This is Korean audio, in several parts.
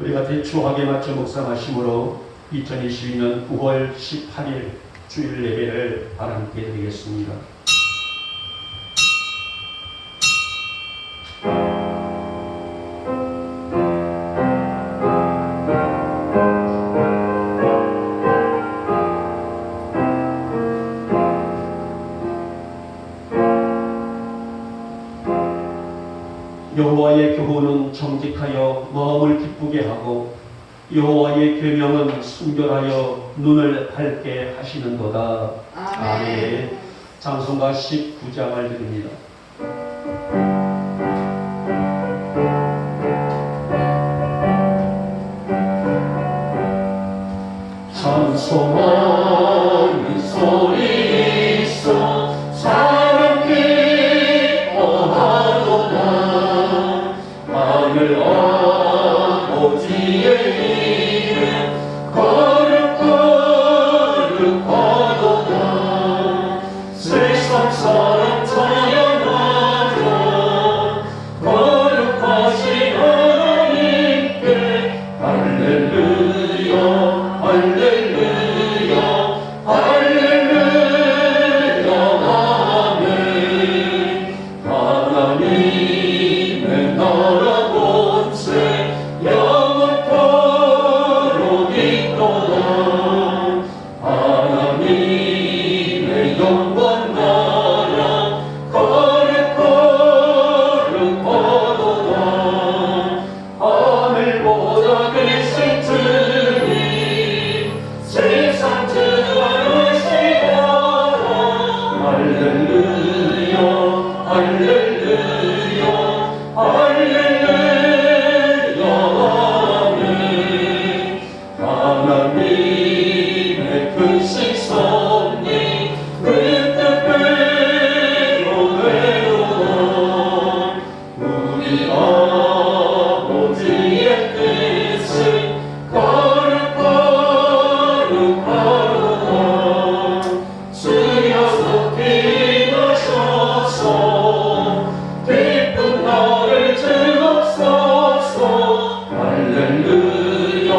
우리가 대추하게 맞춰 묵상하심으로 2022년 9월 18일 주일 예배를 하나님께 드리겠습니다. 여호와의 교훈은 정직하여 마음을 기쁘게 하고 여호와의 계명은 순결하여 눈을 밝게 하시는도다. 아멘. 찬송가 19장을 드립니다. 찬송하는 소리 있어 사람 기뻐하도다. 하늘 아버지의 이름 거룩거룩하도다. 세상 사람 찬양하자. 거룩하신 하나님께 할렐루야 할렐루야 할렐루야 아멘. 하나님의 나라 본세 영원토록 있도다. 하나님의 영원 나라 거룩거룩하도다. 하늘보다 크신 주님 세상 주하시도다. 할렐루야 할렐루야 할렐루야 아멘. 하나님의 크신 섭리 그 뜻대로 되도다. 우리 아버지의 뜻은 거룩거룩하도다. 주여 속히 나셔서 기쁜 나를 주옵소서. 할렐루야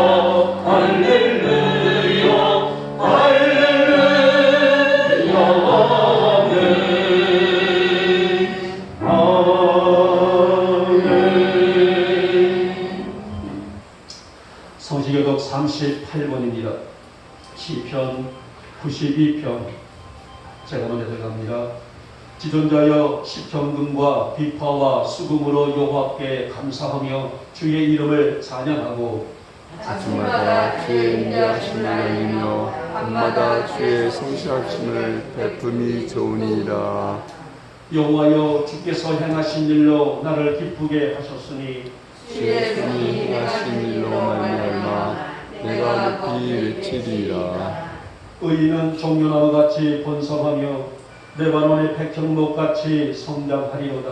할렐루야 할렐루야 아멘. 아멘. 성시교독 38번입니다. 시편 92편 제가 먼저 들어갑니다. 지존자여 시편금과 비파와 수금으로 여호와께 감사하며 주의 이름을 찬양하고 아침마다 주의 인자하심을 알리며 밤마다 주의 성실하심을 베품이 좋으니이다. 여호와여 주께서 행하신 일로 나를 기쁘게 하셨으니 주의 손이 행하신 일로 말미암아 내가 높이 외치리이다. 의인은 종려나무같이 번성하며 레바논의 백향목같이 성장하리로다.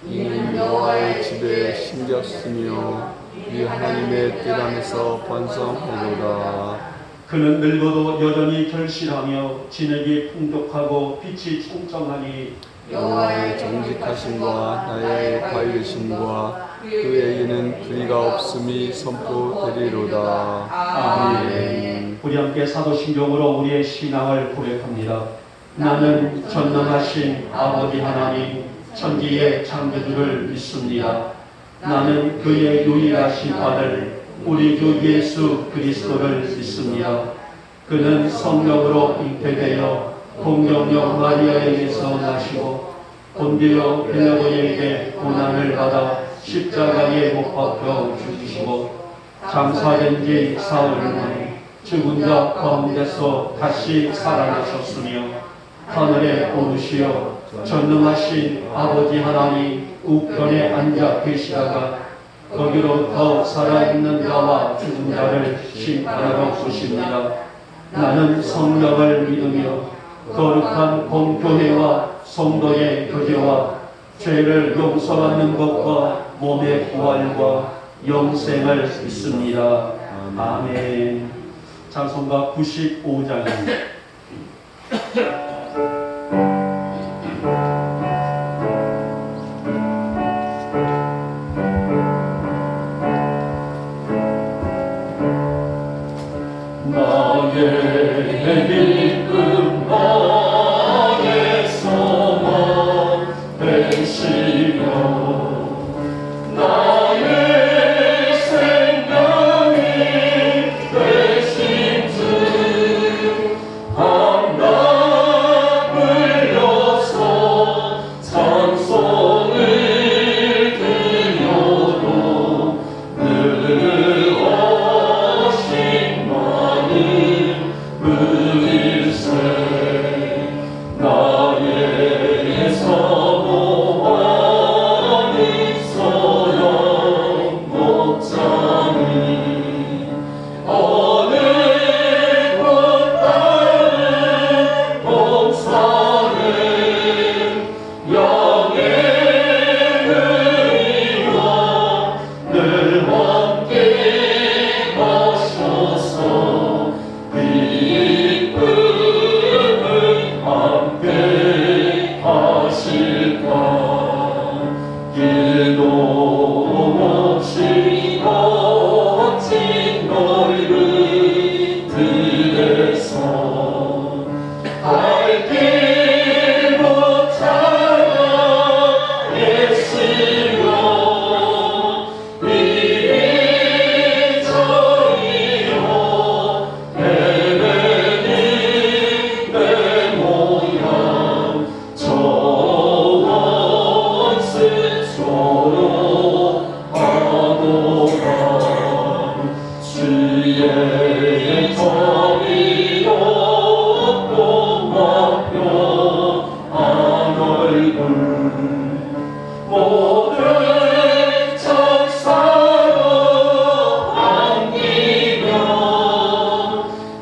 이는 여호와의 집에 심겼으며 이 하나님의 뜰 안에서 번성하리로다. 그는 늙어도 여전히 결실하며 진액이 풍족하고 빛이 청청하니 여호와의 정직하심과 나의 과일심과 그에게는 불의가 없음이 선포되리로다. 아멘. 우리 함께 사도신경으로 우리의 신앙을 고백합니다. 나는 전능하신 아버지 하나님 천지의 창조주를 믿습니다. 나는 그의 유일하신 아들 우리 주 예수 그리스도를 믿습니다. 그는 성령으로 잉태되어 공경역 마리아에게서 나시고 본디오 빌라도에게 고난을 받아 십자가에 못 박혀 죽으시고 장사된 지 사흘 만에 죽은 자 가운데서 다시 살아나셨으며 하늘에 오르시어 전능하신 아버지 하나님 우편에 앉아 계시다가 거기로 더 살아있는 자와 죽은 자를 심판하러 오십니다. 나는 성령을 믿으며 거룩한 공교회와 성도의 교제와 죄를 용서받는 것과 몸의 부활과 영생을 믿습니다. 아멘. 찬송가 95장입니다. 내 기쁨 너의 소망 되시며 나의 생명이 되신 주 반갑을 여서 찬송을 드려도 늘 오신 많은 의일세 나의 사모하는 소용 목자니 어느 곳 다른 봉사는 영의 의와 늘 함께 하셔서 기쁨을 함께 하실까 길도 없이 거친 넓은 들에서 갈길 못 찾아 애쓰며 이리 저리로 헤매는 내 모양 저 원스 서로 하노라 주의 정의 없고 막혀 안 얼굴 모든 천사로 안기며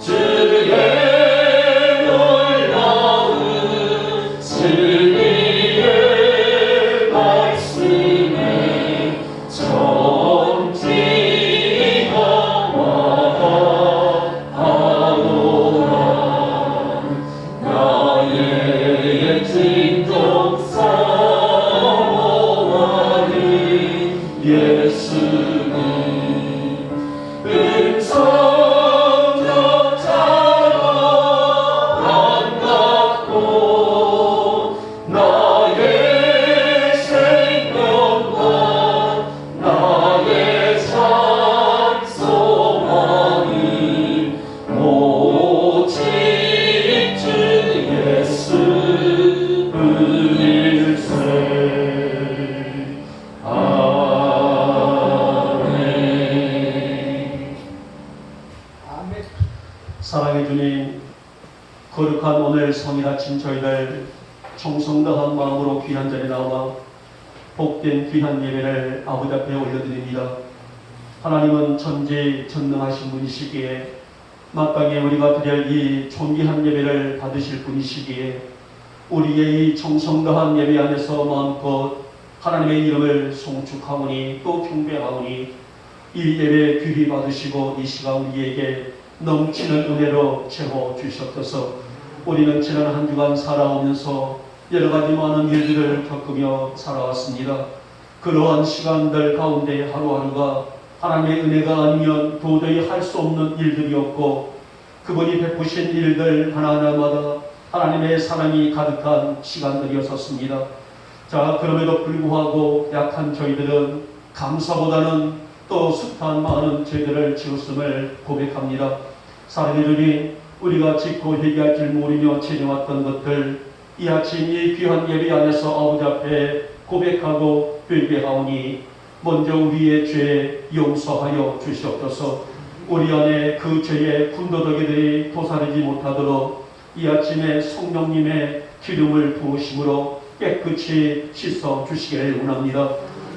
주의 놀라운 진리의 말씀에 정직하와 하노라 나의 진정 사모하는 예수님 은성적자라 반갑고 나의 생명과 나의 찬송하는 오직 주 예수 의일세 아멘. 사랑의 주님, 거룩한 오늘 성일 아침 저희들 정성다한 마음으로 귀한 자리에 나와 복된 귀한 예배를 아버지 앞에 올려드립니다. 하나님은 전지전능하신 분이시기에 마땅히 우리가 드릴 이 존귀한 예배를 받으실 분이시기에 우리의 이 정성다한 예배 안에서 마음껏 하나님의 이름을 송축하오니 또 경배하오니 이 예배 귀히 받으시고 이 시간 우리에게 넘치는 은혜로 채워주셨소서. 우리는 지난 한 주간 살아오면서 여러 가지 많은 일들을 겪으며 살아왔습니다. 그러한 시간들 가운데 하루하루가 하나님의 은혜가 아니면 도저히 할 수 없는 일들이었고 그분이 베푸신 일들 하나하나마다 하나님의 사랑이 가득한 시간들이었습니다. 자, 그럼에도 불구하고 약한 저희들은 감사보다는 또 숱한 많은 죄들을 지었음을 고백합니다. 사랑의 주님, 우리가 짓고 회개할 줄 모르며 지내왔던 것들 이 아침 이 귀한 예배 안에서 아버지 앞에 고백하고 회개하오니 먼저 우리의 죄 용서하여 주시옵소서. 우리 안에 그 죄의 군더더기들이 도사리지 못하도록 이 아침에 성령님의 기름을 부으심으로 깨끗이 씻어 주시기를 원합니다.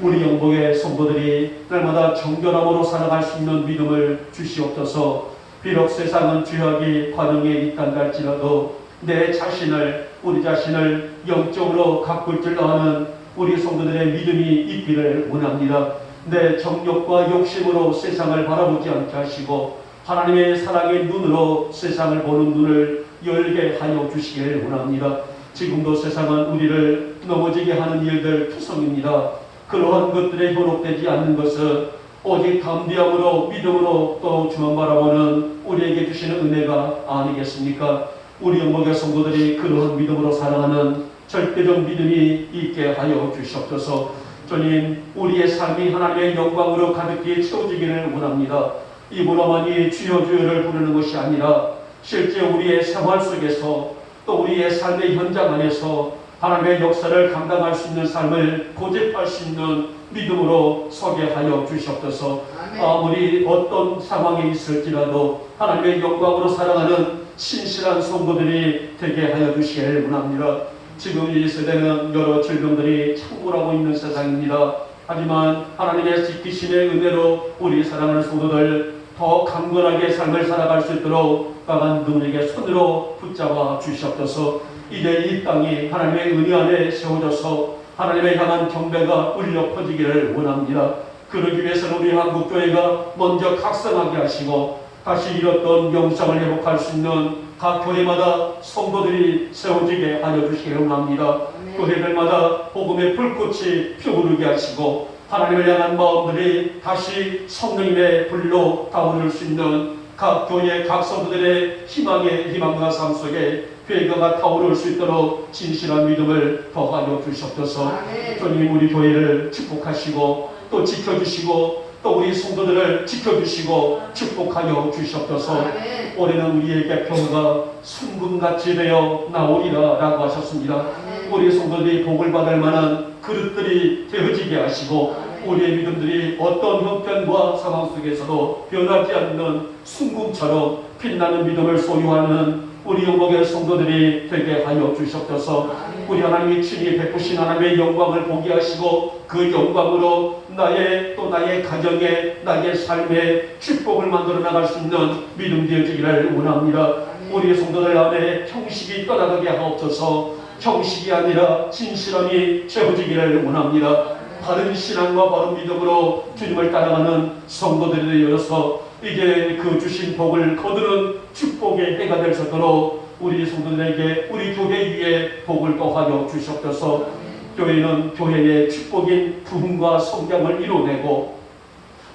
우리 영복의 성도들이 날마다 정결함으로 살아갈 수 있는 믿음을 주시옵소서. 비록 세상은 죄악이 관영에 있단다 할지라도 내 자신을, 우리 자신을 영적으로 가꿀 줄 아는 우리 성도들의 믿음이 있기를 원합니다. 내 정욕과 욕심으로 세상을 바라보지 않게 하시고 하나님의 사랑의 눈으로 세상을 보는 눈을 열게 하여 주시기를 원합니다. 지금도 세상은 우리를 넘어지게 하는 일들 투성입니다. 그러한 것들에 현혹되지 않는 것은 오직 담대함으로 믿음으로 또 주만 바라보는 우리에게 주시는 은혜가 아니겠습니까? 우리 영목의 성도들이 그러한 믿음으로 살아가는 절대적 믿음이 있게 하여 주시옵소서. 주님, 우리의 삶이 하나님의 영광으로 가득히 채워지기를 원합니다. 입으로만이 주여 주여를 부르는 것이 아니라 실제 우리의 생활 속에서 또 우리의 삶의 현장 안에서 하나님의 역사를 감당할 수 있는 삶을 고집할 수 있는 믿음으로 서게 하여 주시옵소서. 아무리 어떤 상황에 있을지라도 하나님의 영광으로 살아가는 신실한 성도들이 되게 하여 주시길 원합니다. 지금 이 세대는 여러 질병들이 창궐하고 있는 세상입니다. 하지만 하나님의 지키심의 은혜로 우리 사랑하는 성도들 더 강건하게 삶을 살아갈 수 있도록 강한 능력의 손으로 붙잡아 주시옵소서. 이제 이 땅이 하나님의 은혜 안에 세워져서 하나님의 향한 경배가 울려 퍼지기를 원합니다. 그러기 위해서는 우리 한국교회가 먼저 각성하게 하시고 다시 잃었던 영성을 회복할 수 있는 각 교회마다 성도들이 세워지게 하여 주시기를 원합니다. 교회들마다 복음의 불꽃이 피어오르게 하시고 하나님을 향한 마음들이 다시 성령님의 불로 타오를 수 있는 각 교회 각 성도들의 희망과 삶 속에 교회가 타오를 수 있도록 진실한 믿음을 더하여 주시옵소서. 주님, 우리 교회를 축복하시고 또 지켜주시고 또 우리 성도들을 지켜주시고 축복하여 주시옵소서. 올해는 우리에게 평화가 순금같이 되어 나오리라 라고 하셨습니다. 우리 성도들이 복을 받을 만한 그릇들이 되어지게 하시고 우리의 믿음들이 어떤 형편과 상황 속에서도 변하지 않는 순금처럼 빛나는 믿음을 소유하는 우리 영목의 성도들이 되게 하여 주시옵소서. 우리 하나님이 친히 베푸신 하나님의 영광을 보게 하시고 그 영광으로 나의 가정에 나의 삶에 축복을 만들어 나갈 수 있는 믿음 되어지기를 원합니다. 우리 성도들 안에 형식이 떠나가게 하옵소서. 형식이 아니라 진실함이 채워지기를 원합니다. 바른 신앙과 바른 믿음으로 주님을 따라가는 성도들이 되어서 이제 그 주신 복을 거두는 축복의 해가 될 수 있도록 우리 성도들에게 우리 교회 위에 복을 더하여 주시옵소서. 교회는 교회의 축복인 부흥과 성장을 이루어내고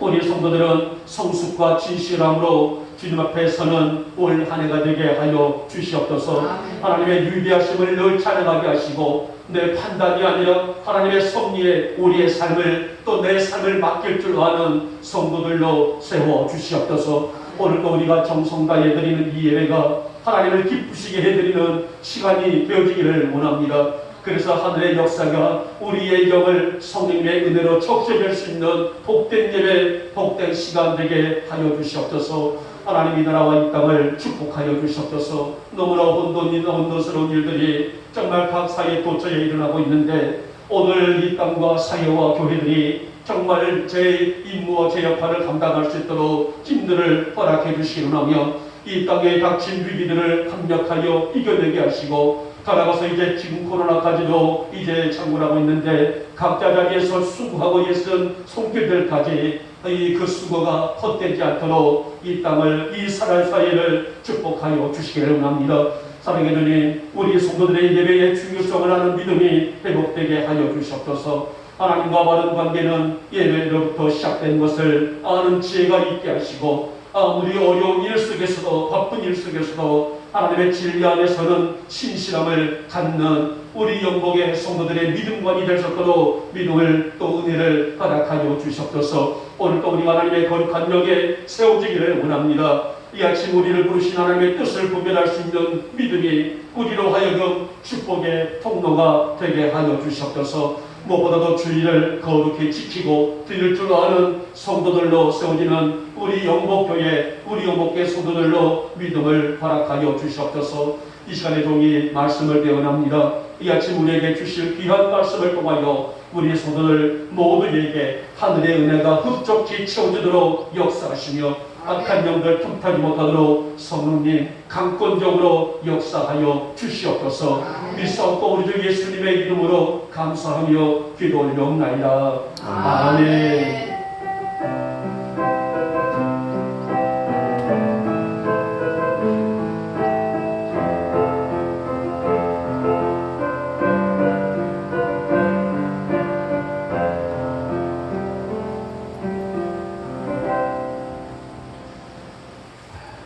우리 성도들은 성숙과 진실함으로 주님 앞에 서는 올 한 해가 되게 하여 주시옵소서. 하나님의 위대하심을 늘 찬양하게 하시고 내 판단이 아니라 하나님의 섭리에 우리의 삶을 또 내 삶을 맡길 줄 아는 성도들로 세워 주시옵소서. 오늘도 우리가 정성 다해 드리는 이 예배가 하나님을 기쁘시게 해드리는 시간이 되어지기를 원합니다. 그래서 하늘의 역사가 우리의 영을 성령의 은혜로 적셔질 수 있는 복된 예배, 복된 시간 되게 하여 주시옵소서. 하나님 이 나라와 이 땅을 축복하여 주시옵소서. 너무나 혼돈스러운 일들이 정말 각 사회 도처에 일어나고 있는데 오늘 이 땅과 사회와 교회들이 정말 제 임무와 제 역할을 감당할 수 있도록 힘들을 허락해 주시기로하며 이 땅에 닥친 위기들을 강력하여 이겨내게 하시고 따라가서 이제 지금 코로나까지도 이제 창궐하고 있는데 각자 자리에서 수고하고 애쓴 손길들까지 그 수고가 헛되지 않도록 이 땅을 이 살할 사회를 축복하여 주시기를 원합니다. 사랑의 주님, 우리 성도들의 예배의 중요성을 아는 믿음이 회복되게 하여 주시옵소서. 하나님과 바른 관계는 예배로부터 시작된 것을 아는 지혜가 있게 하시고 아무리 어려운 일 속에서도 바쁜 일 속에서도 하나님의 진리 안에서는 신실함을 갖는 우리 영복의 성도들의 믿음관이 될 수 있도록 믿음을 또 은혜를 허락하여 주시옵소서. 오늘도 우리가 하나님의 거룩한 영에 세워지기를 원합니다. 이 아침 우리를 부르신 하나님의 뜻을 분별할 수 있는 믿음이 우리로 하여금 축복의 통로가 되게 하여 주시옵소서. 무엇보다도 주의를 거룩히 지키고 드릴 줄 아는 성도들로 세워지는 우리 영복교회, 우리 영복계 성도들로 믿음을 허락하여 주시옵소서. 이 시간에 종이 말씀을 배워납니다. 이 아침 우리에게 주실 귀한 말씀을 통하여 우리 성도들 모두에게 하늘의 은혜가 흡족히 채워지도록 역사하시며 악한 영들 틈타지 못하도록 성령님 강권적으로 역사하여 주시옵소서. 믿사옵고 우리 주 예수님의 이름으로 감사하며 기도 올려옵나이다. 아멘.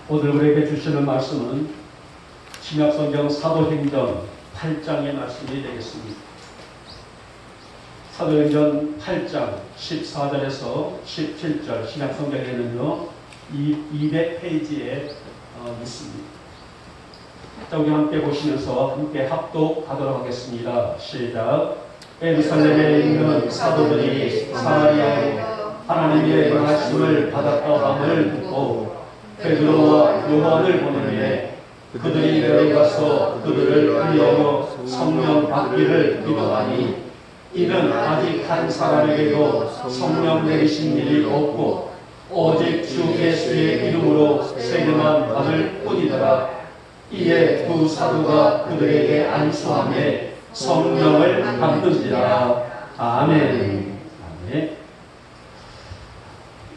오늘 우리에게 주시는 말씀은 신약성경 사도행전 8장의 말씀이 되겠습니다. 사도행전 8장 14절에서 17절 신약성경에는요 200페이지에 있습니다. 자, 우리 함께 보시면서 함께 합독하도록 하겠습니다. 시작. 예루살렘에 있는 사도들이 사마리아에 하나님의 말씀을 받았다 함을 듣고 베드로와 요한을 보내매 그들이 내려가서 그들을 위하여 성령 받기를 기도하니 이는 아직 한 사람에게도 성령 내리신 일이 없고 오직 주 예수의 이름으로 세례만 받을 뿐이더라. 이에 두 사도가 그들에게 안수하며 성령을 받는지라. 아멘. 아멘.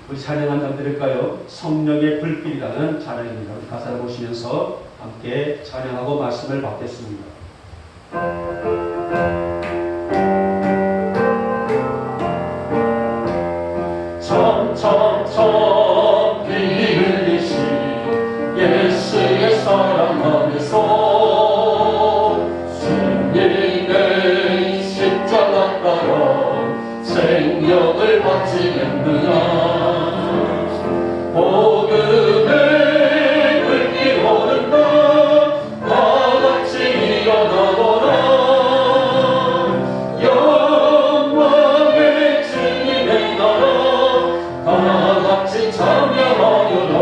우리 찬양 한 장 드릴까요? 성령의 불길이라는 찬양입니다. 우리 가사를 보시면서 함께 찬양하고 말씀을 받겠습니다. 점점점 피 흘리신 예수의 사랑 안에서 주님의 십자가 따라 생명을 바치겠느냐. 복음의 불길 오른다 다같이 일어나거라. 영광의 주님의 나라 다같이 참여하여라.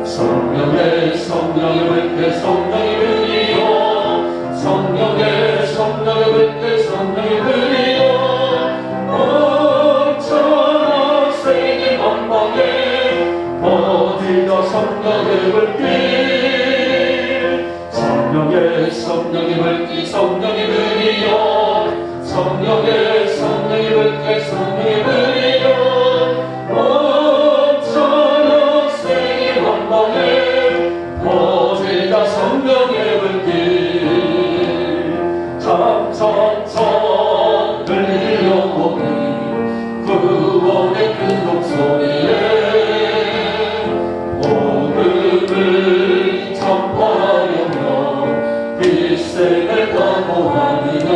성령의 불때 성령이 불리여 성령의 불때 성령이 불리여 엄청난 세계 만방에 퍼지다 성령의 불길. 성령의 불길 성령이 불리여 성령의 불때 성령이 불리여 엄청난 세계 만방에 퍼지다 성령의 불길. 참참참 들려 오니 구원의 큰 목소리에 복음을 전파하려며 일생을 각오하느냐.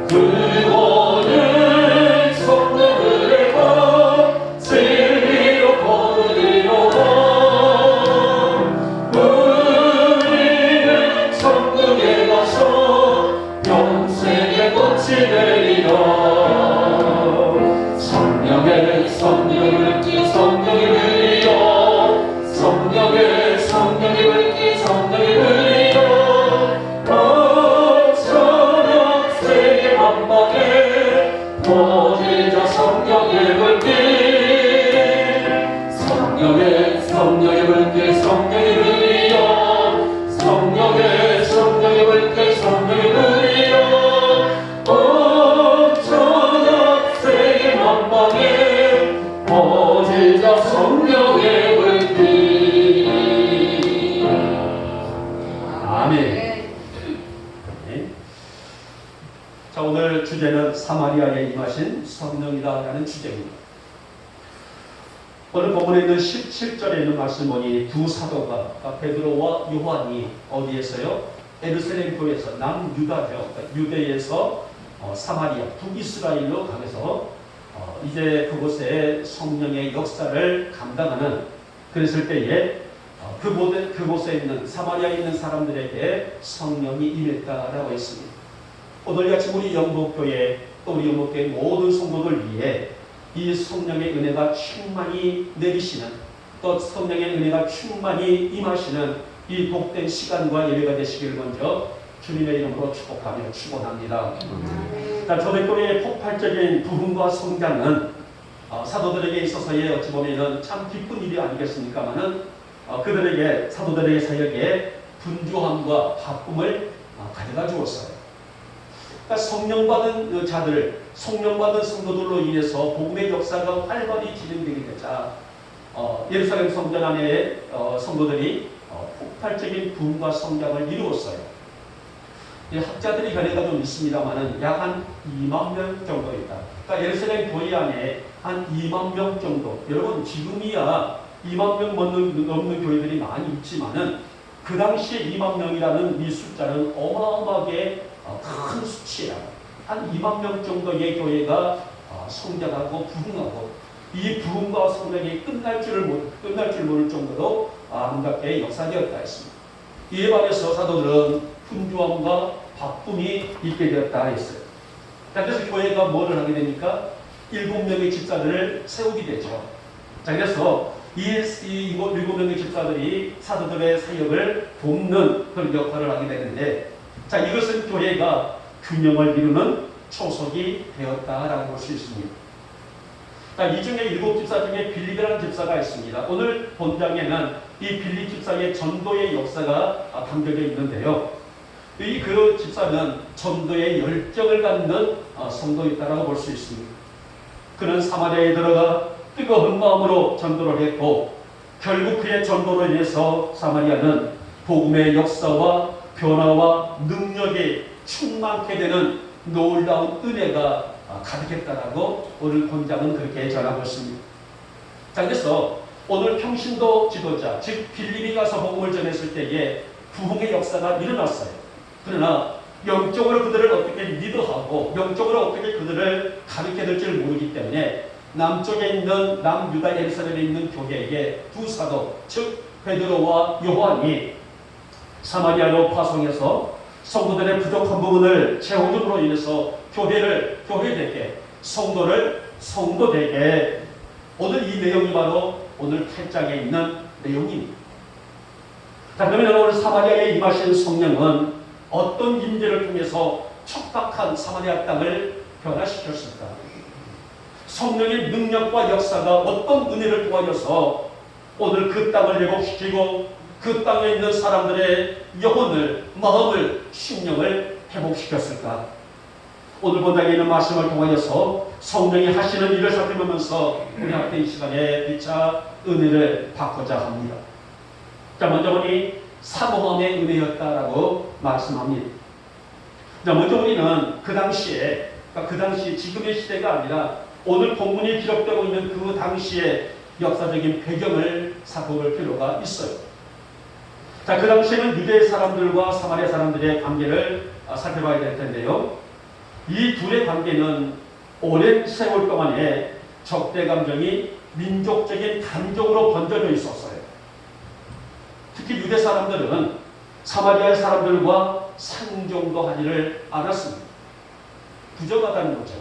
구원의 성령을 내가 진리로 거두리로다. 우리는 천국에 가서 영생의 꽃이 되리라. 성령의 불길 성령이 불리여 성령의 불길 성령이 불리여 엄청난 세계 만방에 퍼지자 성령의 불길. 성령의 불길 성령이 불리여 성령의 불길 성령이 불리여 엄청난 세계 만방에 퍼지자 성령의 불길. 아멘. 네. 자, 오늘 주제는 사마리아에 임하신 성령이다라는 주제입니다. 오늘 본문에 있는 17절에 있는 말씀 보니 두 사도가 베드로와 요한이 어디에서요? 예루살렘 교회에서 남유다죠. 그러니까 유대에서 사마리아 북이스라엘로 가면서 이제 그곳에 성령의 역사를 감당하는 그랬을 때에 그곳에 있는 사마리아에 있는 사람들에게 성령이 임했다라고 했습니다. 오늘 같이 우리 영복교회 또 우리 영복교회 모든 성도들 위해 이 성령의 은혜가 충만히 내리시는 또 성령의 은혜가 충만히 임하시는 이 복된 시간과 예배가 되시길 먼저 주님의 이름으로 축복하며 축원합니다. 자, 초대교회의 폭발적인 부흥과 성장은 사도들에게 있어서의 어찌 보면 참 기쁜 일이 아니겠습니까마는 그들에게 사도들에게 사역에 분주함과 바쁨을 가져다 주었어요. 그러니까 성령 받은 자들, 성령 받은 성도들로 인해서 복음의 역사가 활발히 진행되게 되자 예루살렘 성전 안에 성도들이 폭발적인 부흥과 성장을 이루었어요. 학자들이 견해가 좀 있습니다만은 약 한 2만 명 정도 있다. 그러니까 예루살렘 교회 안에 한 2만 명 정도. 여러분 지금이야 2만 명 넘는 교회들이 많이 있지만은 그 당시에 2만 명이라는 이 숫자는 어마어마하게 큰 수치야. 한 2만 명 정도의 교회가 성장하고 부흥하고 이 부흥과 성장이 끝날 줄 모를 정도로 아름답게 역사되었다 했습니다. 이에 반해서 사도들은 분주함과 바쁨이 있게 되었다 했어요. 자, 그래서 교회가 뭐를 하게 됩니까? 7명의 집사들을 세우게 되죠. 자, 그래서 이 7명의 집사들이 사도들의 사역을 돕는 그런 역할을 하게 되는데, 자, 이것은 교회가 균형을 이루는 초석이 되었다라고 볼 수 있습니다. 자, 이 중에 7 집사 중에 빌립이라는 집사가 있습니다. 오늘 본장에는 이 빌립 집사의 전도의 역사가 담겨져 있는데요. 이 그 집사는 전도의 열정을 갖는 성도였다라고 볼 수 있습니다. 그는 사마리아에 들어가 뜨거운 마음으로 전도를 했고 결국 그의 전도로 인해서 사마리아는 복음의 역사와 변화와 능력이 충만케 되는 놀라운 은혜가 가득했다라고 오늘 본장은 그렇게 전하고 있습니다. 자, 그래서 오늘 평신도 지도자, 즉 빌립이 가서 복음을 전했을 때에 부흥의 역사가 일어났어요. 그러나 영적으로 그들을 어떻게 리더하고 영적으로 어떻게 그들을 가르쳐야 될지 모르기 때문에 남쪽에 있는 남유다 예루살렘에 있는 교회에게 두 사도, 즉 베드로와 요한이 사마리아로 파송해서 성도들의 부족한 부분을 채워줌으로 인해서 교회되게, 성도를 성도되게, 오늘 이 내용이 바로 오늘 8장에 있는 내용입니다. 자, 그러면 오늘 사마리아에 임하신 성령은 어떤 임재를 통해서 척박한 사마리아 땅을 변화시켰을까? 성령의 능력과 역사가 어떤 은혜를 통하여서 오늘 그 땅을 회복시키고 그 땅에 있는 사람들의 영혼을, 마음을, 심령을 회복시켰을까? 오늘 본당에 있는 말씀을 통하여서 성령이 하시는 일을 살펴보면서 우리 앞에 이 시간에 피차 은혜를 받고자 합니다. 자, 먼저 보니 사모함의 은혜였다라고 말씀합니다. 자, 먼저 우리는 그 당시에 지금의 시대가 아니라 오늘 본문이 기록되고 있는 그 당시의 역사적인 배경을 살펴볼 필요가 있어요. 자, 그 당시에는 유대 사람들과 사마리아 사람들의 관계를 살펴봐야 될 텐데요. 이 둘의 관계는 오랜 세월 동안에 적대 감정이 민족적인 감정으로 번져져 있었어요. 특히 유대 사람들은 사마리아 사람들과 상종도 하지를 않았습니다. 부정하다는 거죠.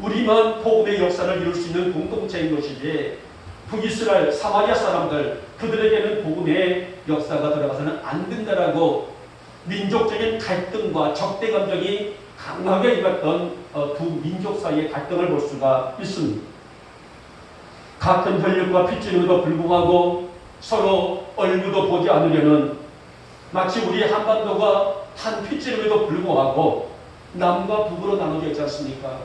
우리만 복음의 역사를 이룰 수 있는 공동체인 것이지 북이스라엘 사마리아 사람들 그들에게는 복음의 역사가 들어가서는 안 된다라고 민족적인 갈등과 적대 감정이 강하게 임했던 두 민족 사이의 갈등을 볼 수가 있습니다. 같은 혈육과 핏줄임에도 불구하고 서로 얼굴도 보지 않으려는, 마치 우리 한반도가 한 핏줄임에도 불구하고 남과 북으로 나눠져 있지 않습니까?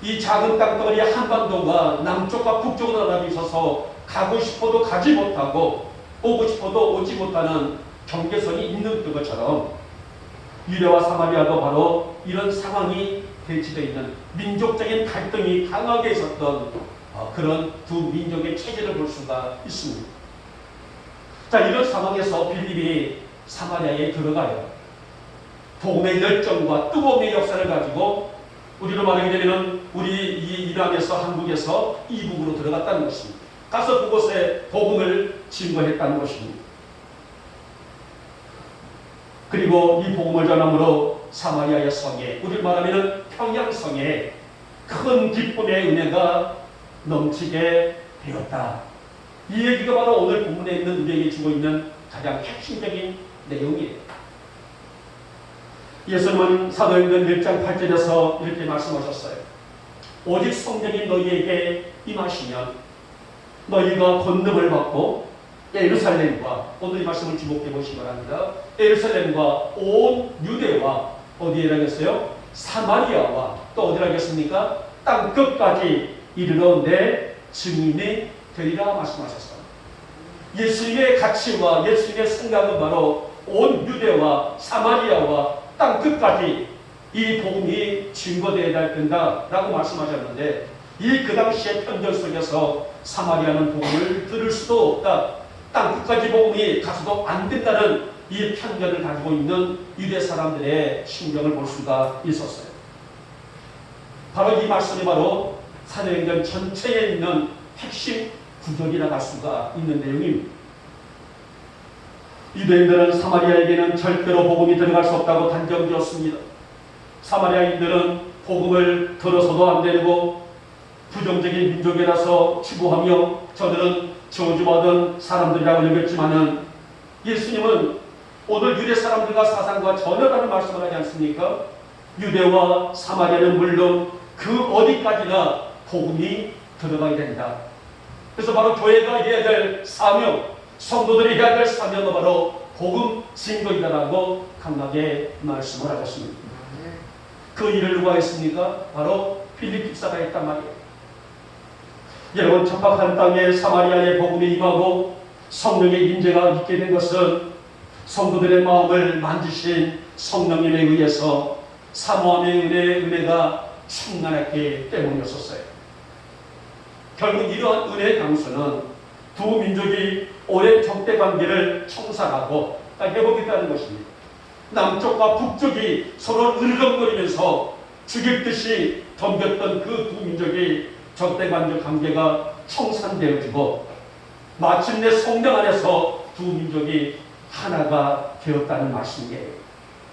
이 작은 땅덩어리 한반도가 남쪽과 북쪽으로 나눠져 있어서 가고 싶어도 가지 못하고 오고 싶어도 오지 못하는 경계선이 있는 것처럼 유대와 사마리아도 바로 이런 상황이 대치되어 있는 민족적인 갈등이 강하게 있었던 그런 두 민족의 체제를 볼 수가 있습니다. 자, 이런 상황에서 빌립이 사마리아에 들어가요. 복음의 열정과 뜨거움의 역사를 가지고 우리로 말하게 되면 우리 이 이란에서 한국에서 이북으로 들어갔다는 것입니다. 가서 그곳에 복음을 증거했다는 것입니다. 그리고 이 복음을 전함으로 사마리아의 성에, 우리로 말하면 평양성에 큰 기쁨의 은혜가 넘치게 되었다. 이 얘기가 바로 오늘 본문에 있는 우리에게 주고 있는 가장 핵심적인 내용이에요. 예수님은 사도행전 1장 8절에서 이렇게 말씀하셨어요. 오직 성령이 너희에게 임하시면 너희가 권능을 받고 예루살렘과, 오늘 이 말씀을 주목해 보시기 바랍니다. 예루살렘과 온 유대와 어디에 하겠어요? 사마리아와 또 어디에 하겠습니까? 땅 끝까지 이르러 내 증인이 되리라 말씀하셨어요. 예수님의 가치와 예수님의 생각은 바로 온 유대와 사마리아와 땅 끝까지 이 복음이 증거되어야 된다라고 말씀하셨는데, 이 그 당시의 편견 속에서 사마리아는 복음을 들을 수도 없다, 땅 끝까지 복음이 가서도 안 된다는 이 편견을 가지고 있는 유대 사람들의 심경을 볼 수가 있었어요. 바로 이 말씀이 바로 사도행전 전체에 있는 핵심 구절이라 할 수가 있는 내용입니다. 유대인들은 사마리아에게는 절대로 복음이 들어갈 수 없다고 단정지었습니다. 사마리아인들은 복음을 들어서도 안 되고 부정적인 민족이라서 추구하며 저들은 저주받은 사람들이라고 여겼지만은, 예수님은 오늘 유대 사람들과 사상과 전혀 다른 말씀을 하지 않습니까? 유대와 사마리아는 물론 그 어디까지나 복음이 들어가야 된다. 그래서 바로 교회가 해야 될 사명, 성도들이 해야 될 사명은 바로 복음 증거이다라고 강하게 말씀을 하셨습니다. 그 일을 누가 했습니까? 바로 필립 집사가 했단 말이에요. 여러분, 척박한 땅에 사마리아의 복음이 임하고 성령의 임재가 있게 된 것은 성도들의 마음을 만지신 성령님에 의해서 사모함의 은혜가 충만했기 때문이었어요. 결국 이러한 은혜의 강수는 두 민족이 오랜 적대 관계를 청산하고 회복했다는 것입니다. 남쪽과 북쪽이 서로 으르렁거리면서 죽일 듯이 덤볐던 그 두 민족이 적대 관계가 청산되어지고 마침내 성령 안에서 두 민족이 하나가 되었다는 말씀이에요.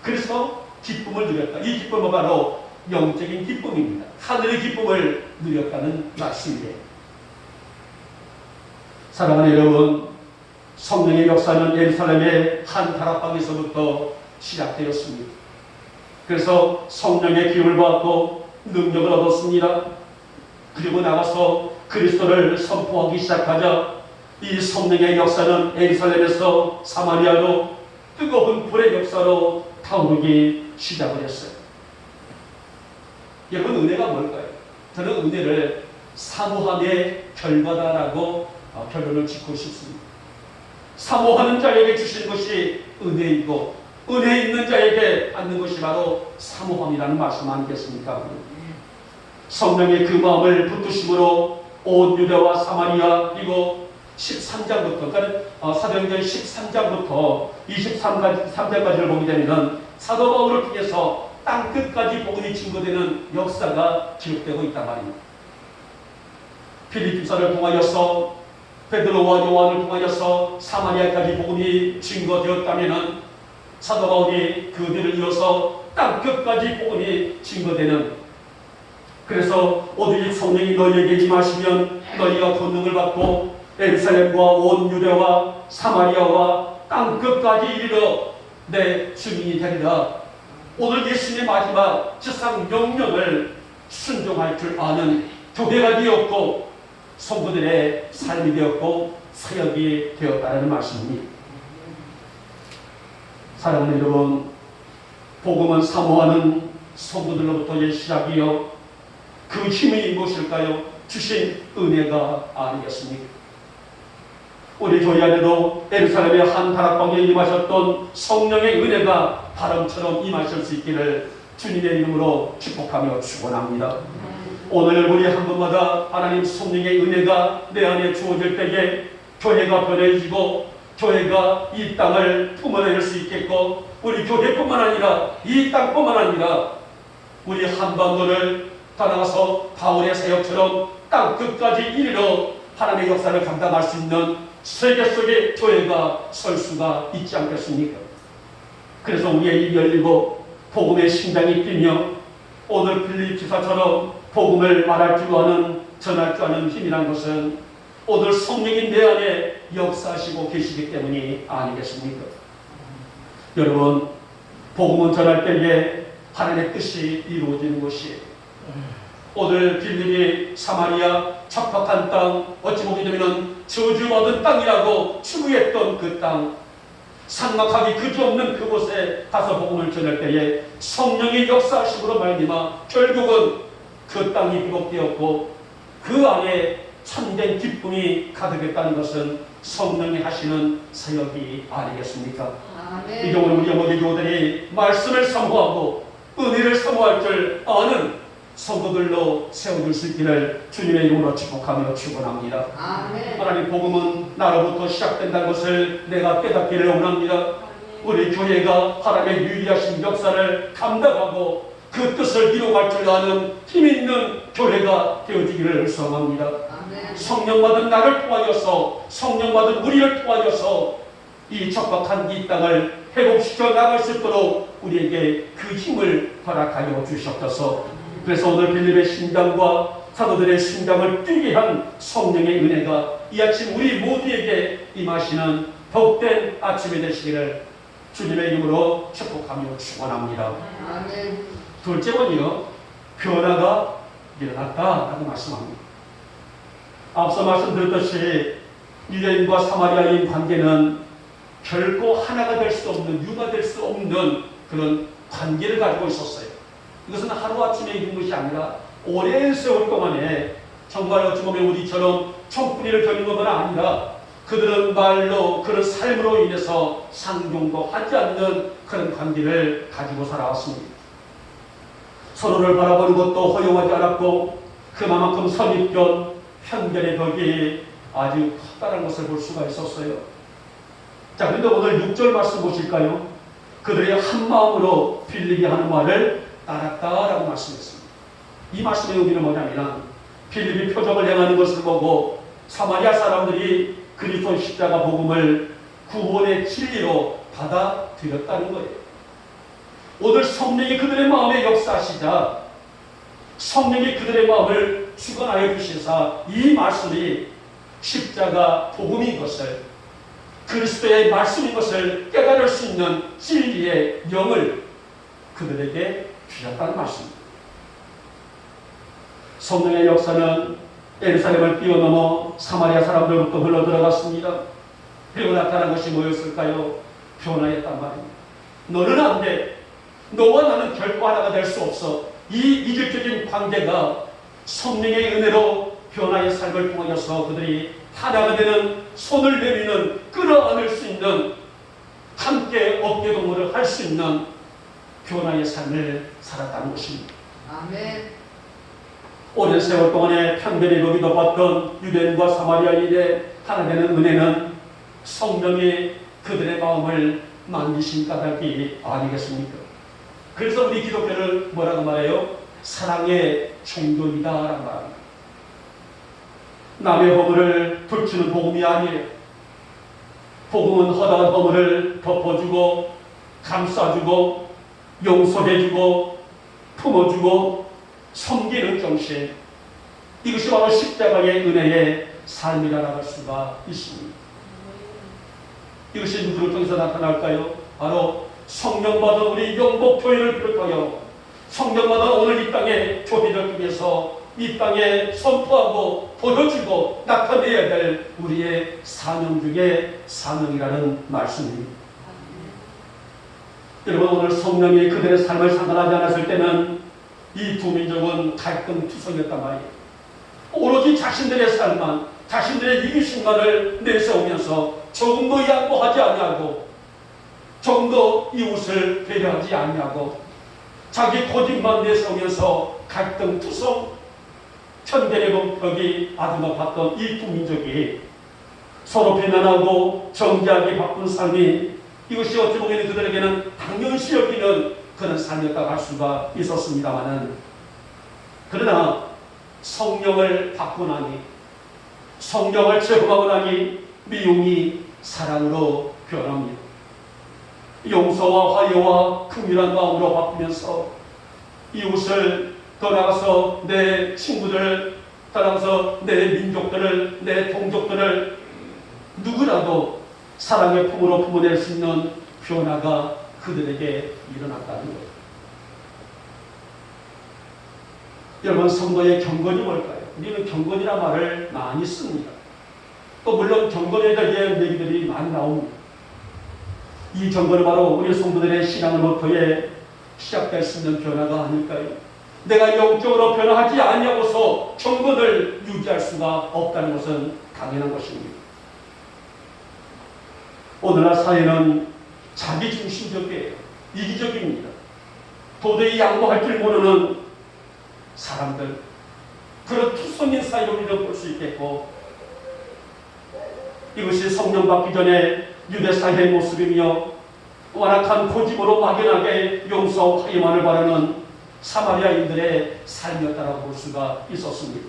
그래서 기쁨을 누렸다. 이 기쁨은 바로 영적인 기쁨입니다. 하늘의 기쁨을 누렸다는 말씀이에요. 사랑하는 여러분, 성령의 역사는 예루살렘의 한 다락방에서부터 시작되었습니다. 그래서 성령의 기름을 받고 능력을 얻었습니다. 그리고 나가서 그리스도를 선포하기 시작하자 이 성령의 역사는 예루살렘에서 사마리아로 뜨거운 불의 역사로 타오르기 시작을 했어요. 여러분, 은혜가 뭘까요? 저는 은혜를 사모함의 결과다라고 결론을 짓고 싶습니다. 사모하는 자에게 주신 것이 은혜이고 은혜 있는 자에게 받는 것이 바로 사모함이라는 말씀 아니겠습니까? 성령의 그 마음을 붙드심으로 온 유대와 사마리아, 그리고 13장부터, 그러니까 사도행전 13장부터 23장까지를 보게 되면 사도 바울을 통해서 땅 끝까지 복음이 증거되는 역사가 기록되고 있단 말입니다. 필립집사를 통하여서 베드로와 요한을 통하여서 사마리아까지 복음이 증거되었다면 사도 바울이 그들을 이어서 땅 끝까지 복음이 증거되는, 그래서 오직 성령이 너희에게 임하시면 너희가 권능을 받고 예루살렘과 온 유대와 사마리아와 땅 끝까지 이르러 내 주민이 되리라. 오늘 예수님의 마지막 지상 명령을 순종할 줄 아는 교회가 되었고 성도들의 삶이 되었고 사역이 되었다는 말씀입니다. 사랑하는 여러분, 복음은 사모하는 성도들로부터의 시작이요, 그 힘이 무엇일까요? 주신 은혜가 아니겠습니까? 우리 교회 안에도 예루살렘의 한 다락방에 임하셨던 성령의 은혜가 바람처럼 임하실 수 있기를 주님의 이름으로 축복하며 축원합니다. 오늘 우리 한 분마다 하나님 성령의 은혜가 내 안에 주어질 때에 교회가 변해지고 교회가 이 땅을 품어낼 수 있겠고, 우리 교회뿐만 아니라 이 땅뿐만 아니라 우리 한반도를 따라가서 바울의 사역처럼 땅 끝까지 이르러 하나님의 역사를 감당할 수 있는 세계 속에 교회가 설 수가 있지 않겠습니까? 그래서 우리의 입이 열리고 복음의 심장이 뛰며 오늘 필립 지사처럼 복음을 말할 줄 아는, 전할 줄 아는 힘이란 것은 오늘 성령이 내 안에 역사하시고 계시기 때문이 아니겠습니까? 여러분, 복음은 전할 때에 하나님의 뜻이 이루어지는 것이에요. 오늘 빌립이 사마리아 척박한 땅, 어찌 보게 되면 저주받은 땅이라고 추구했던 그 땅, 삭막하기 그지없는 그곳에 가서 복음을 전할 때에 성령의 역사하심으로 말미암아 결국은 그 땅이 회복되었고 그 안에 참된 기쁨이 가득했다는 것은 성령이 하시는 사역이 아니겠습니까? 이 경우 우리 어머니 교우들이 말씀을 사모하고 은혜를 사모할 줄 아는 성도들로 세워줄 수 있기를 주님의 이름으로 축복하며 축원합니다. 아멘. 하나님 복음은 나로부터 시작된다는 것을 내가 깨닫기를 원합니다. 우리 교회가 하나님의 유일하신 역사를 감당하고 그 뜻을 이루어갈 줄 아는 힘있는 교회가 되어지기를 소망합니다. 아멘. 성령 받은 나를 통하여서 성령 받은 우리를 통하여서 이 척박한 이 땅을 회복시켜 나갈 수 있도록 우리에게 그 힘을 허락하여 주시옵소서. 그래서 오늘 빌립의 심장과 사도들의 심장을 뛰게 한 성령의 은혜가 이 아침 우리 모두에게 임하시는 복된 아침이 되시기를 주님의 이름으로 축복하며 축원합니다. 아멘. 둘째는요, 변화가 일어났다라고 말씀합니다. 앞서 말씀드렸듯이 유대인과 사마리아인 관계는 결코 하나가 될 수 없는, 유가 될 수 없는 그런 관계를 가지고 있었어요. 이것은 하루아침에 이룬 것이 아니라 오랜 세월 동안에 정말 어찌 보면 우리처럼 총뿌리를 겨눈 것은 아니라 그들은 말로 그런 삶으로 인해서 상종도 하지 않는 그런 관계를 가지고 살아왔습니다. 서로를 바라보는 것도 허용하지 않았고 그만큼 선입견, 편견의 벽이 아주 커다란 것을 볼 수가 있었어요. 자, 그런데 오늘 6절 말씀 보실까요? 그들의 한 마음으로 빌립이 하는 말을 따랐다라고 말씀했습니다. 이 말씀의 의미는 뭐냐면 빌립이 표적을 행하는 것을 보고 사마리아 사람들이 그리스도 십자가 복음을 구원의 진리로 받아들였다는 거예요. 오늘 성령이 그들의 마음에 역사하시자 성령이 그들의 마음을 주관하여 주시사 이 말씀이 십자가 복음인 것을 그리스도의 말씀인 것을 깨달을 수 있는 진리의 영을 그들에게 주셨다는 말씀입니다. 성령의 역사는 예루살렘을 뛰어넘어 사마리아 사람들로부터 흘러들어갔습니다. 그리고 나타난 것이 뭐였을까요? 변화였단 말입니다. 너는 안 돼. 너와 나는 결코 하나가 될 수 없어. 이 이질적인 관계가 성령의 은혜로 변화의 삶을 통하여서 그들이 하나가 되는, 손을 내미는, 끌어안을 수 있는, 함께 어깨동무를 할 수 있는 변화의 삶을 살았다는 것입니다. 아멘. 오랜 세월 동안의 편견의 벽이 덮었던 유대인과 사마리아인의 하나 되는 은혜는 성령이 그들의 마음을 만지신 까닭이 아니겠습니까? 그래서 우리 기독교를 뭐라고 말해요? 사랑의 종교이다라고 말합니다. 남의 허물을 들추는 복음이 아니에요. 복음은 허다한 허물을 덮어주고 감싸주고 용서해주고 품어주고 섬기는 정신, 이것이 바로 십자가의 은혜의 삶이라고 할 수가 있습니다. 이것이 누구를 통해서 나타날까요? 바로 성령받은 우리 영복교회를 비롯하여 성령받은 오늘 이 땅의 교회를 통해서 이 땅에 선포하고 보여주고 나타내야 될 우리의 사명 중에 사명이라는 말씀입니다. 여러분, 오늘 성령이 그들의 삶을 상관하지 않았을 때는 이 두 민족은 갈등투성이었단 말이에요. 오로지 자신들의 삶만, 자신들의 이기심만을 내세우면서 조금도 양보하지 아니하고 조금도 이웃을 배려하지 아니하고 자기 고집만 내세우면서 갈등투성, 편견의 벽이 아주 높았던 이 두 민족이 서로 비난하고 정죄하기 바쁜 삶이, 이것이 어찌 보면 그들에게는 당연시 여기는 그런 삶이었다고 할 수가 있었습니다마는, 그러나 성령을 받고 나니, 성령을 체험하고 나니 미움이 사랑으로 변합니다. 용서와 화해와 긍휼한 마음으로 바꾸면서 이웃을, 더 나아가서 내 친구들, 더 나아가서 내 민족들을, 내 동족들을 누구라도 사랑의 품으로 품어낼 수 있는 변화가 그들에게 일어났다는 거예요. 여러분, 성도의 경건이 뭘까요? 우리는 경건이라는 말을 많이 씁니다. 또 물론 경건에 대한 얘기들이 많이 나옵니다. 이 경건은 바로 우리 성도들의 신앙을 모토에 시작될 수 있는 변화가 아닐까요? 내가 영적으로 변화하지 아니하고서 경건을 유지할 수가 없다는 것은 당연한 것입니다. 오늘날 사회는 자기중심적이에요. 이기적입니다. 도저히 양보할 줄 모르는 사람들, 그런 투성인 사이로 우리는 볼 수 있겠고, 이것이 성령 받기 전에 유대 사회의 모습이며 완악한 고집으로 막연하게 용서와 화해만을 바라는 사마리아인들의 삶이었다라고 볼 수가 있었습니다.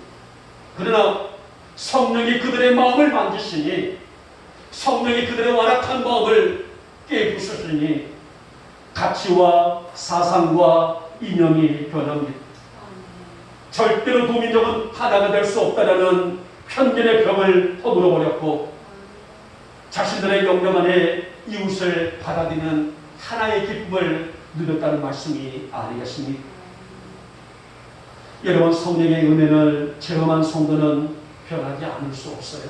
그러나 성령이 그들의 마음을 만지시니, 성령이 그들의 완악한 마음을 깨부수시니 가치와 사상과 이념이 변합니다. 절대로 도민족은 하나가 될 수 없다라는 편견의 벽을 허물어버렸고, 자신들의 영령 안에 이웃을 받아들이는 하나의 기쁨을 누렸다는 말씀이 아니겠습니까? 여러분, 성령의 은혜를 체험한 성도는 변하지 않을 수 없어요.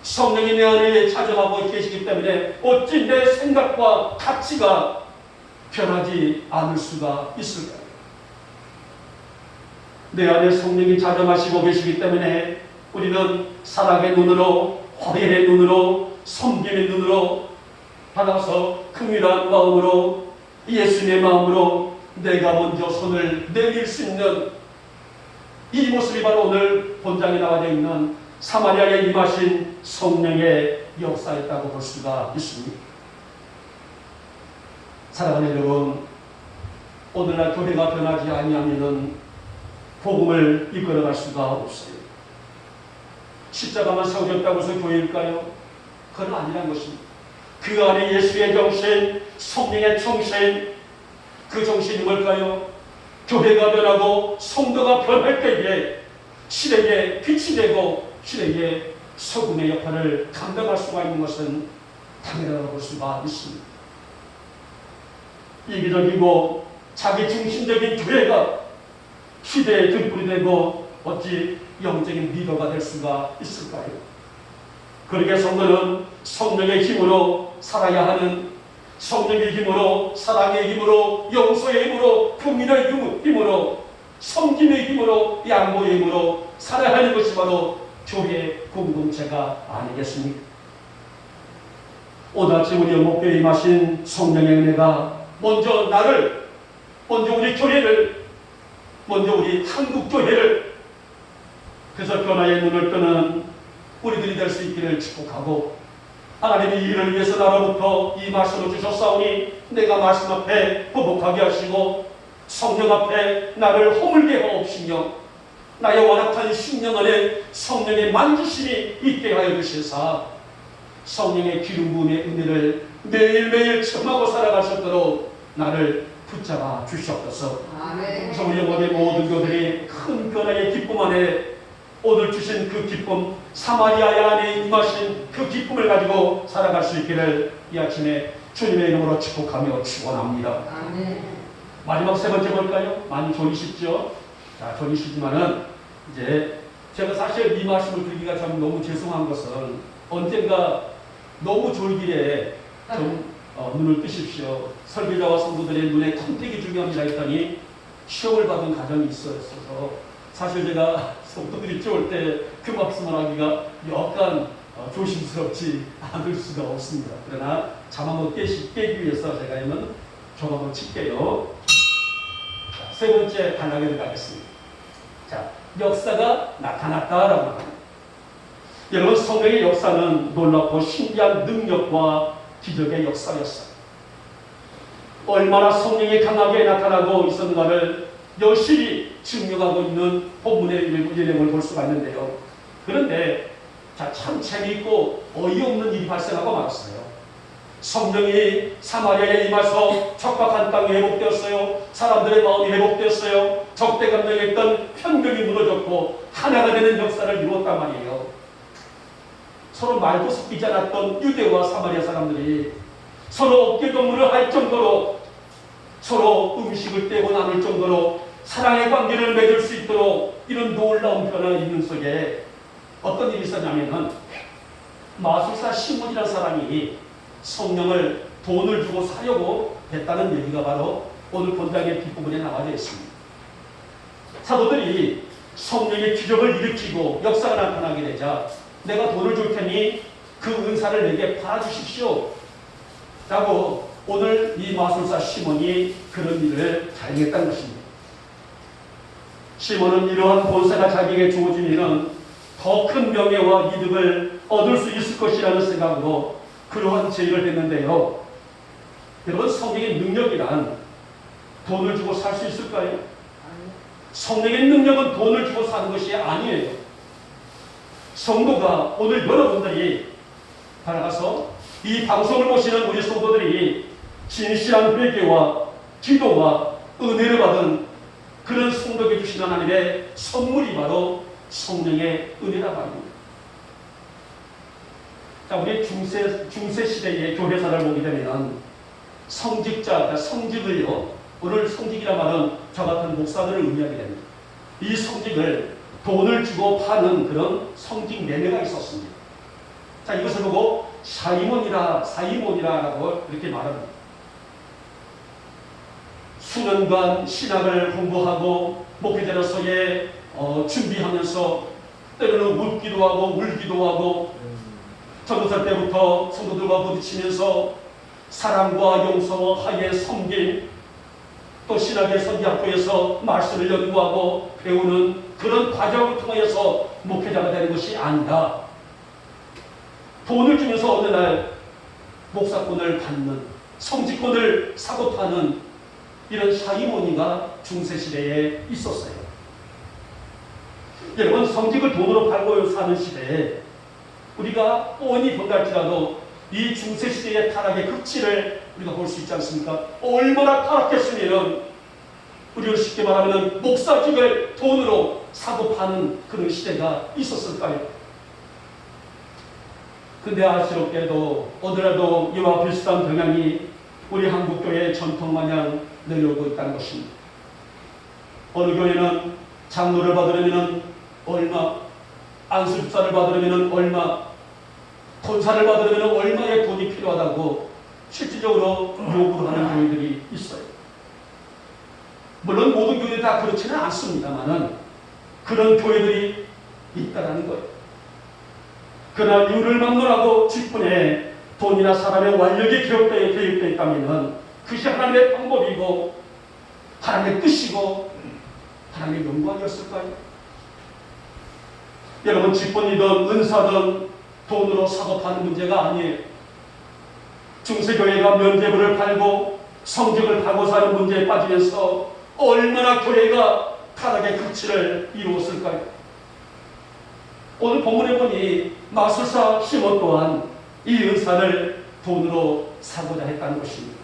성령이 내 안에 찾아가고 계시기 때문에 어찌 내 생각과 가치가 변하지 않을 수가 있을까요? 내 안에 성령이 자정하시고 계시기 때문에 우리는 사랑의 눈으로, 화해의 눈으로, 섬김의 눈으로 받아서 긍휼한 마음으로, 예수님의 마음으로 내가 먼저 손을 내밀 수 있는 이 모습이 바로 오늘 본장에 나와 있는 사마리아에 임하신 성령의 역사였다고 볼 수가 있습니다. 사랑하는 여러분, 오늘날 교회가 변하지 아니하면은 복음을 이끌어갈 수가 없어요. 십자가만 세워졌다고 해서 교회일까요? 그건 아니란 것입니다. 그 안에 예수의 정신, 성령의 정신, 그 정신이 뭘까요? 교회가 변하고 성도가 변할 때에 시대에 빛이 되고 시대에 소금의 역할을 감당할 수가 있는 것은 당연하다고 볼 수가 있습니다. 이기적이고 자기중심적인 교회가 시대의 등불이 되고 어찌 영적인 리더가 될 수가 있을까요? 그러게 성도는 성령의 힘으로 살아야 하는, 성령의 힘으로, 사랑의 힘으로, 용서의 힘으로, 긍휼의 힘으로, 섬김의 힘으로, 양보의 힘으로 살아야 하는 것이 바로 교회 공동체가 아니겠습니까? 오늘 아침 우리 영목교회에 임하신 성령의 은혜가 먼저 나를, 먼저 우리 교회를, 먼저 우리 한국교회를, 그래서 변화의 눈을 뜨는 우리들이 될 수 있기를 축복하고, 하나님이 이를 위해서 나로부터 이 말씀을 주셨사오니 내가 말씀 앞에 보복하게 하시고 성령 앞에 나를 허물게 하옵시며 나의 완악한 심령 안에 성령의 만지심이 있게 하여 주시사 성령의 기름 부음의 은혜를 매일매일 체험하고 살아갈 수 있도록 나를 붙잡아 주시옵소서. 아멘. 우리 영혼의 모든 교들이 큰 변화의 기쁨 안에 오늘 주신 그 기쁨, 사마리아 안에 임하신 그 기쁨을 가지고 살아갈 수 있기를 이 아침에 주님의 이름으로 축복하며 축원합니다. 아멘. 마지막 세 번째 볼까요? 많이 졸리시죠? 자, 졸리시지만은 이제 제가 사실 이 말씀을 드리기가 참 너무 죄송한 것은 언젠가 너무 졸기에 좀 눈을 뜨십시오. 설교자와 성도들의 눈에 컨택이 중요합니다 했더니 시험을 받은 가정이 있어서 사실 제가 성도들이 쫄 때 그 말씀을 하기가 약간 조심스럽지 않을 수가 없습니다. 그러나 잠 한번 깨기 위해서 제가 이는 경험을 칠게요. 자, 세 번째 단락에 들어가겠습니다. 자, 역사가 나타났다라고 합니다. 여러분, 성령의 역사는 놀랍고 신기한 능력과 기적의 역사였어요. 얼마나 성령이 강하게 나타나고 있었는가를 여실히 증명하고 있는 본문의 내용을 볼 수가 있는데요. 그런데 참 재미있고 어이없는 일이 발생하고 말았어요. 성령이 사마리아에 임해서 척박한 땅이 회복되었어요. 사람들의 마음이 회복되었어요. 적대 감정했던 편견이 무너졌고 하나가 되는 역사를 이루었단 말이에요. 서로 말도 섞이지 않았던 유대와 사마리아 사람들이 서로 어깨동무를 할 정도로 서로 음식을 떼고 나눌 정도로 사랑의 관계를 맺을 수 있도록 이런 놀라운 변화가 있는 속에 어떤 일이 있었냐면은 마술사 시몬이라는 사람이 성령을 돈을 주고 사려고 했다는 얘기가 바로 오늘 본장의 뒷부분에 나와져 있습니다. 사도들이 성령의 기적을 일으키고 역사가 나타나게 되자 내가 돈을 줄 테니 그 은사를 내게 팔아주십시오 라고 오늘 이 마술사 시몬이 그런 일을 자행했다는 것입니다. 시몬은 이러한 본세가 자기에게 주어지면 더 큰 명예와 이득을 얻을 수 있을 것이라는 생각으로 그러한 제의를 했는데요. 여러분, 성령의 능력이란 돈을 주고 살 수 있을까요? 성령의 능력은 돈을 주고 사는 것이 아니에요. 성도가 오늘 여러분들이 따라가서 이 방송을 보시는 우리 성도들이 진실한 회개와 기도와 은혜를 받은 그런 성도에게 주신 하나님의 선물이 바로 성령의 은혜라 말입니다. 자, 우리 중세 시대의 교회사를 보게 되면 성직자, 성직을요, 오늘 성직이라 말은 저 같은 목사들을 의미하게 됩니다. 이 성직을 돈을 주고 파는 그런 성직 매매가 있었습니다. 자, 이것을 보고 사이몬이라고 이렇게 말합니다. 수년간 신학을 공부하고 목회자로서의 준비하면서 때로는 웃기도 하고 울기도 하고 전도사 때부터 성도들과 부딪히면서 사랑과 용서와 화해, 섬김, 또 신학의 선교학교에서 말씀을 연구하고 배우는 그런 과정을 통해서 목회자가 되는 것이 아니라 돈을 주면서 어느 날 목사권을 받는, 성직권을 사고 파는 이런 사이모니가 중세시대에 있었어요. 여러분, 성직을 돈으로 팔고 사는 시대에 우리가 뻔히 본다 할지라도 이 중세시대의 타락의 극치를 우리가 볼 수 있지 않습니까? 얼마나 타락했으면 우리가 쉽게 말하면 목사직을 돈으로 사고 파는 그런 시대가 있었을까요? 근데 아시럽게도 오늘날도 이와 비슷한 경향이 우리 한국교회의 전통마냥 내려오고 있다는 것입니다. 어느 교회는 장로를 받으려면 얼마, 안수집사를 받으려면 얼마, 권사를 받으려면 얼마의 돈이 필요하다고 실질적으로 요구를 하는 교회들이 있어요. 물론 모든 교회들이 다 그렇지는 않습니다만은 그런 교회들이 있다는 거예요. 그러나 이유를 막론하고 직분에 돈이나 사람의 완력이 개입되어 있다면 그것이 하나님의 방법이고 하나님의 뜻이고 하나님의 영광 아니었을까요? 여러분, 직분이든 은사든 돈으로 사고 파는 문제가 아니에요. 중세교회가 면죄부를 팔고 성직을 팔고 사는 문제에 빠지면서 얼마나 교회가 타락의 극치를 이루었을까요? 오늘 본문에 보니 마술사 시몬 또한 이 은사를 돈으로 사고자 했다는 것입니다.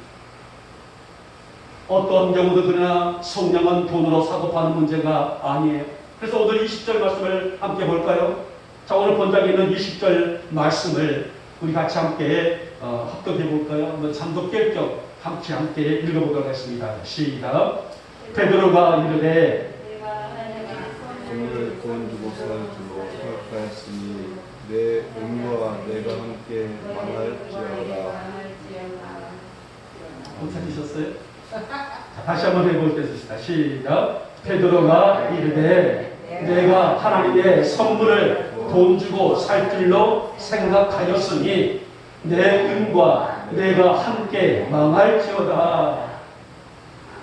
어떤 경우도 그러나 성령은 돈으로 사고 파는 문제가 아니에요. 그래서 오늘 20절 말씀을 함께 볼까요? 자, 오늘 본장에 있는 20절 말씀을 우리 같이 함께 합독해 볼까요? 한번 잠도 깰 겸 함께 읽어보도록 하겠습니다. 시작. 베드로가 이르되 오늘 돈 주고 사는 줄로 생각하였으니 내 은과 내가 함께 망할지어다. 못 찾으셨어요? 자, 다시 한번 해보겠습니다. 시작. 베드로가 이르되 내가 하나님의 선물을 돈 주고 살 줄로 생각하였으니 내 은과 내가 함께 망할지어다.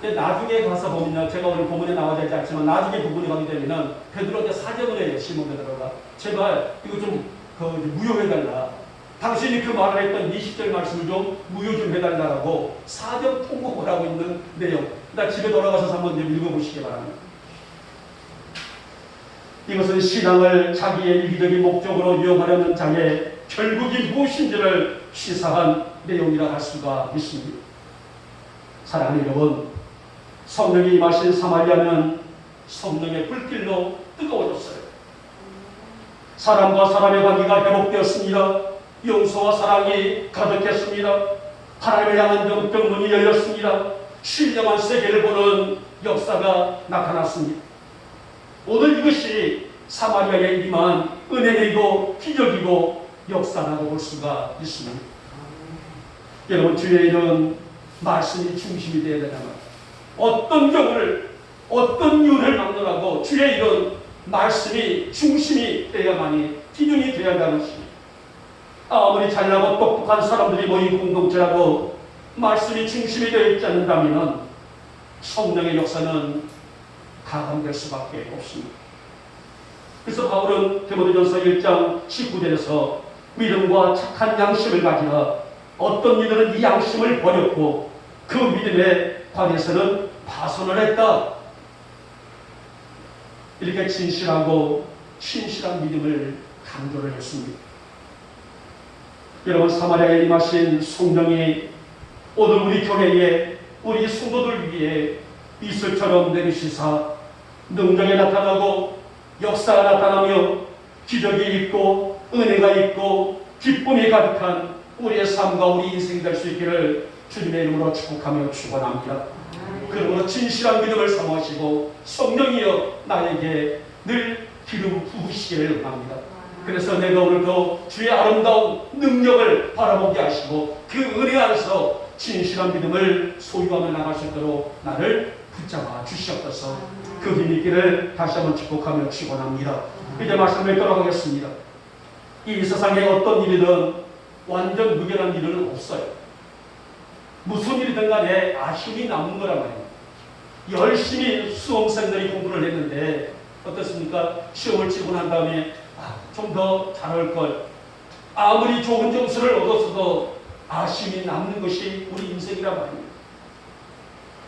나중에 가서 보면, 제가 오늘 본문에 나와져 있지 않지만 나중에 부분에 가게 되면 베드로한테 사정을 해요. 시몬 베드로가 제발 이거 좀 무효해달라, 당신이 그 말을 했던 20절 말씀을 좀 무효 좀 해달라고 사정 통곡을 하고 있는 내용, 나 집에 돌아가서 한번 좀 읽어보시기 바랍니다. 이것은 신앙을 자기의 이기적인 목적으로 이용하려는 자의 결국이 무엇인지를 시사한 내용이라 할 수가 있습니다. 사랑하는 여러분, 성령이 임하신 사마리아는 성령의 불길로 뜨거워졌어요. 사람과 사람의 관계가 회복되었습니다. 용서와 사랑이 가득했습니다. 하나님을 향한 영적 문이 열렸습니다. 신령한 세계를 보는 역사가 나타났습니다. 오늘 이것이 사마리아에 임한 은혜이고 기적이고 역사라고 볼 수가 있습니다. 여러분, 주의 일은 말씀이 중심이 되어야 되는 것. 어떤 경우를, 어떤 이유를 막론하고 주의 일은 말씀이 중심이 되어야만이 기준이 되어야 한다는 것입니다. 아무리 잘나고 똑똑한 사람들이 모인 공동체라도 말씀이 중심이 되어 있지 않는다면 성령의 역사는 가감될 수밖에 없습니다. 그래서 바울은 디모데전서 1장 19절에서 믿음과 착한 양심을 가지라 어떤 이들은 이 양심을 버렸고 그 믿음의 관에서는 파손을 했다. 이렇게 진실하고 신실한 믿음을 강조를 했습니다. 여러분, 사마리아에 임하신 성령이 오늘 우리 교회에 우리 성도들 위해 이슬처럼 내리시사 능력이 나타나고 역사가 나타나며 기적이 있고 은혜가 있고 기쁨이 가득한 우리의 삶과 우리 인생이 될 수 있기를 주님의 이름으로 축복하며 축원합니다. 그러므로 진실한 믿음을 사모하시고 성령이여 나에게 늘 기름 부으시기를 원합니다. 그래서 내가 오늘도 주의 아름다운 능력을 바라보게 하시고 그 은혜 안에서 진실한 믿음을 소유하며 나갈 수 있도록 나를 붙잡아 주시옵소서. 그 힘이 있기를 다시 한번 축복하며 축원합니다. 이제 말씀을 떠나가겠습니다. 이 세상에 어떤 일이든 완전 무결한 일은 없어요. 무슨 일이든 간에 아쉬움이 남는 거란 말이에요. 열심히 수험생들이 공부를 했는데 어떻습니까? 시험을 치고 난 다음에 좀 더 잘할 걸. 아무리 좋은 점수를 얻었어도 아쉬움이 남는 것이 우리 인생이란 말입니다.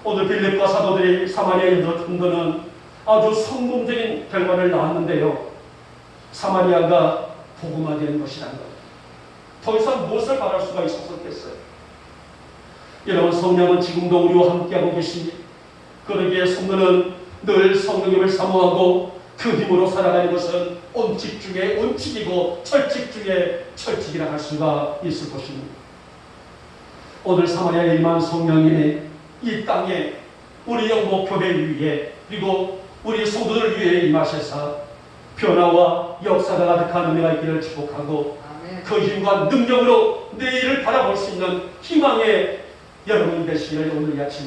오늘 빌립과 사도들이 사마리아에 들어준 거는 아주 성공적인 결과를 낳았는데요. 사마리아가 복음화되는 것이라는 것. 더 이상 무엇을 바랄 수가 있었겠어요? 여러분, 성령은 지금도 우리와 함께하고 계십니다. 그러기에 성도는 늘 성령님을 사모하고 그 힘으로 살아가는 것은 온칙 중에 온칙이고 철칙 중에 철칙이라 할 수가 있을 것입니다. 오늘 사마리아에 임한 성령이 이 땅에 우리 영목교회 위에 그리고 우리 성도들 위에 임하셔서 변화와 역사가 가득한 은혜가 있기를 축복하고 그 힘과 능력으로 내일을 바라볼 수 있는 희망의 여러분이 되시기를 오늘 이 아침에